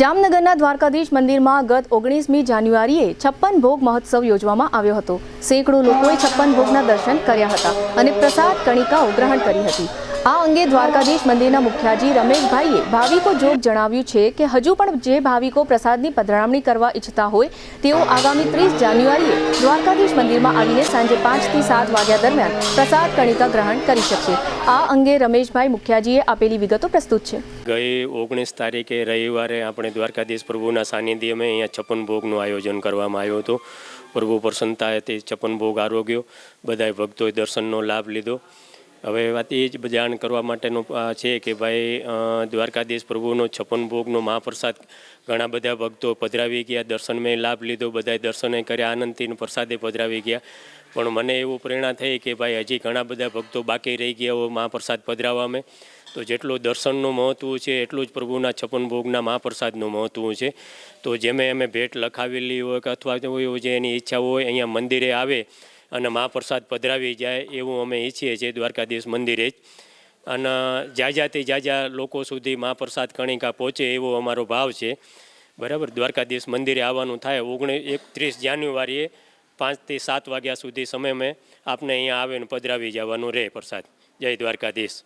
જામનગરના દ્વારકાધીશ મંદિરમાં ગત 19મી જાન્યુઆરીએ 56 ભોગ મહોત્સવ યોજવામાં આવ્યો હતો। સેંકડો લોકોએ 56 ભોગના દર્શન કર્યા હતા અને પ્રસાદ કણિકાઓ ગ્રહણ કરી હતી। આ અંગે દ્વારકાધીશ મંદિરના મુખ્યાજી રમેશભાઈએ ભાવિકો જોગ જણાવ્યું છે કે હજુ પણ જે ભાવિકો પ્રસાદની પધરામણી કરવા ઈચ્છતા હોય તેઓ આગામી 30 જાન્યુઆરીએ દ્વારકાધીશ મંદિરમાં આવીને સાંજે 5 થી 7 વાગ્યા દરમિયાન પ્રસાદ કણિકા ગ્રહણ કરી શકશે। આ અંગે રમેશભાઈ મુખ્યાજીએ આપેલી વિગતો પ્રસ્તુત છે। ગઈ 19 તારીખે રવિવારે આપણે દ્વારકાધીશ પ્રભુના સાનિધ્યમાં અહીંયા 56 ભોગનું આયોજન કરવામાં આવ્યું હતું। પ્રભુ પ્રસન્નતાએ તે 56 ભોગ આરોગ્યો, બધાએ ભક્તોએ દર્શનનો લાભ લીધો। હવે વાત એ જ જાણ કરવા માટેનો છે કે ભાઈ દ્વારકાધીશ પ્રભુનો 56 ભોગનો મહાપ્રસાદ ઘણા બધા ભક્તો પધરાવી ગયા, દર્શનમય લાભ લીધો, બધાએ દર્શને કર્યા, આનંદથી પ્રસાદે પધરાવી ગયા। પણ મને એવું પ્રેરણા થઈ કે ભાઈ હજી ઘણા બધા ભક્તો બાકી રહી ગયા હોય મહાપ્રસાદ પધરાવવામાં, તો જેટલું દર્શનનું મહત્ત્વ છે એટલું જ પ્રભુના 56 ભોગના મહાપ્રસાદનું મહત્ત્વ છે। તો જેમે અમે ભેટ લખાવેલી હોય કે અથવા જે એની ઈચ્છા હોય અહીંયા મંદિરે આવે અને મહાપ્રસાદ પધરાવી જાય એવું અમે ઈચ્છીએ છીએ દ્વારકાધીશ મંદિરે જ। અને જ્યાં જ્યાં લોકો સુધી મહાપ્રસાદ કણિકા પહોંચે એવો અમારો ભાવ છે। બરાબર, દ્વારકાધીશ મંદિરે આવવાનું થાય 31 જાન્યુઆરીએ 5 થી 7 વાગ્યા સુધી સમય મેં આપને અહીંયા આવીને પધરાવી જવાનું રહે પ્રસાદ। જય દ્વારકાધીશ।